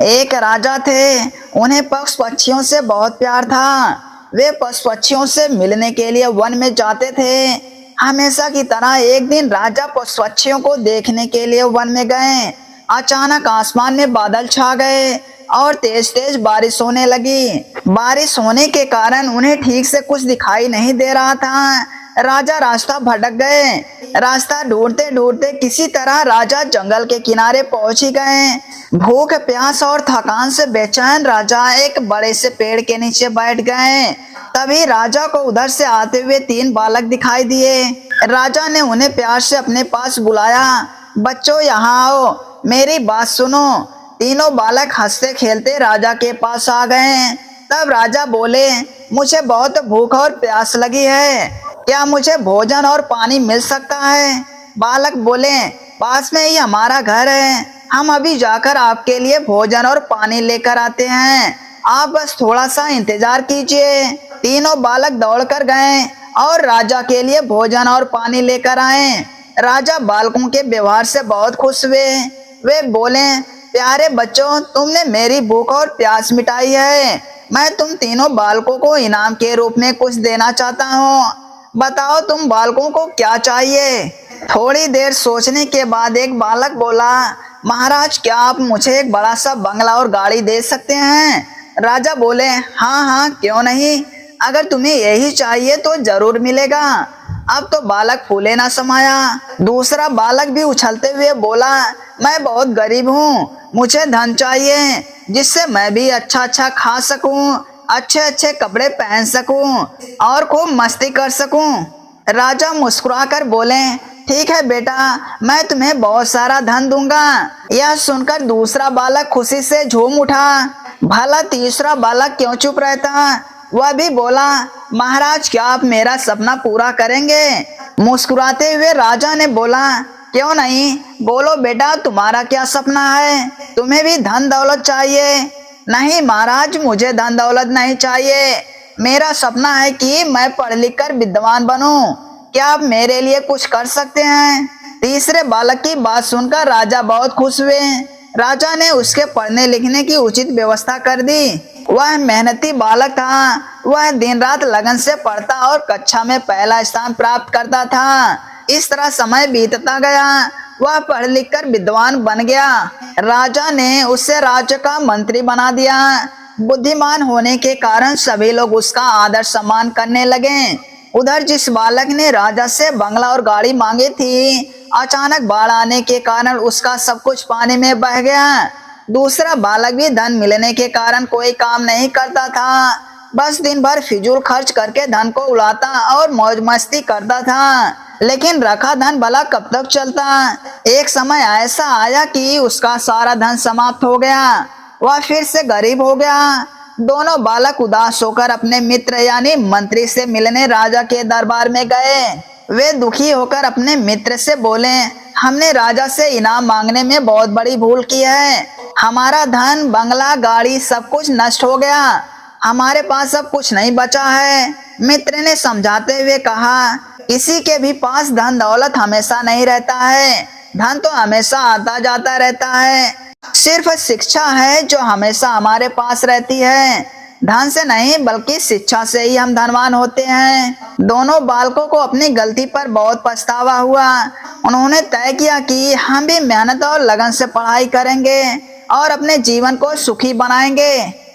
एक राजा थे, उन्हें पशु पक्षियों से बहुत प्यार था। वे पशु पक्षियों से मिलने के लिए वन में जाते थे। हमेशा की तरह एक दिन राजा पशु पक्षियों को देखने के लिए वन में गए। अचानक आसमान में बादल छा गए और तेज तेज बारिश होने लगी। बारिश होने के कारण उन्हें ठीक से कुछ दिखाई नहीं दे रहा था। राजा रास्ता भटक गए। रास्ता ढूंढते ढूंढते किसी तरह राजा जंगल के किनारे पहुंच ही गए। भूख प्यास और थकान से बेचैन राजा एक बड़े से पेड़ के नीचे बैठ गए। तभी राजा को उधर से आते हुए 3 बालक दिखाई दिए। राजा ने उन्हें प्यार से अपने पास बुलाया। बच्चों, यहाँ आओ, मेरी बात सुनो। तीनों बालक हंसते खेलते राजा के पास आ गए। तब राजा बोले, मुझे बहुत भूख और प्यास लगी है, क्या मुझे भोजन और पानी मिल सकता है? बालक बोले, पास में ही हमारा घर है, हम अभी जाकर आपके लिए भोजन और पानी लेकर आते हैं, आप बस थोड़ा सा इंतजार कीजिए। तीनों बालक दौड़कर गए और राजा के लिए भोजन और पानी लेकर आए। राजा बालकों के व्यवहार से बहुत खुश हुए। वे बोले, प्यारे बच्चों, तुमने मेरी भूख और प्यास मिटाई है। मैं तुम तीनों बालकों को इनाम के रूप में कुछ देना चाहता हूँ। बताओ तुम बालकों को क्या चाहिए? थोड़ी देर सोचने के बाद एक बालक बोला, महाराज, क्या आप मुझे एक बड़ा सा बंगला और गाड़ी दे सकते हैं? राजा बोले, हाँ हाँ, क्यों नहीं, अगर तुम्हें यही चाहिए तो जरूर मिलेगा। अब तो बालक फूले ना समाया। दूसरा बालक भी उछलते हुए बोला, मैं बहुत गरीब हूँ, मुझे धन चाहिए जिससे मैं भी अच्छा अच्छा खा सकूं, अच्छे अच्छे कपड़े पहन सकूं और खूब मस्ती कर सकूं। राजा मुस्कुराकर बोले, ठीक है बेटा, मैं तुम्हें बहुत सारा धन दूंगा। यह सुनकर दूसरा बालक खुशी से झूम उठा। भला तीसरा बालक क्यों चुप रहता? वह भी बोला, महाराज, क्या आप मेरा सपना पूरा करेंगे? मुस्कुराते हुए राजा ने बोला, क्यों नहीं, बोलो बेटा, तुम्हारा क्या सपना है? तुम्हें भी धन दौलत चाहिए? नहीं महाराज, मुझे धन दौलत नहीं चाहिए, मेरा सपना है कि मैं पढ़ लिख कर विद्वान बनूं। क्या आप मेरे लिए कुछ कर सकते हैं? तीसरे बालक की बात सुनकर राजा बहुत खुश हुए। राजा ने उसके पढ़ने लिखने की उचित व्यवस्था कर दी। वह मेहनती बालक था। वह दिन रात लगन से पढ़ता और कक्षा में पहला स्थान प्राप्त करता था। इस तरह समय बीतता गया। वह पढ़ लिख कर विद्वान बन गया। राजा ने उसे राज्य का मंत्री बना दिया। बुद्धिमान होने के कारण सभी लोग उसका आदर सम्मान करने लगे। उधर जिस बालक ने राजा से बंगला और गाड़ी मांगी थी, अचानक बाढ़ आने के कारण उसका सब कुछ पानी में बह गया। दूसरा बालक भी धन मिलने के कारण कोई काम नहीं करता था, बस दिन भर फिजूल खर्च करके धन को उड़ाता और मौज मस्ती करता था। लेकिन रखा धन भला कब तक चलता? एक समय ऐसा आया कि उसका सारा धन समाप्त हो गया। वह फिर से गरीब हो गया। दोनों बालक उदास होकर अपने मित्र यानी मंत्री से मिलने राजा के दरबार में गए। वे दुखी होकर अपने मित्र से बोले, हमने राजा से इनाम मांगने में बहुत बड़ी भूल की है। हमारा धन, बंगला, गाड़ी सब कुछ नष्ट हो गया। हमारे पास अब कुछ नहीं बचा है। मित्र ने समझाते हुए कहा, किसी के भी पास धन दौलत हमेशा नहीं रहता है। धन तो हमेशा आता जाता रहता है। सिर्फ शिक्षा है जो हमेशा हमारे पास रहती है। धन से नहीं बल्कि शिक्षा से ही हम धनवान होते हैं। दोनों बालकों को अपनी गलती पर बहुत पछतावा हुआ। उन्होंने तय किया कि हम भी मेहनत और लगन से पढ़ाई करेंगे और अपने जीवन को सुखी बनाएंगे।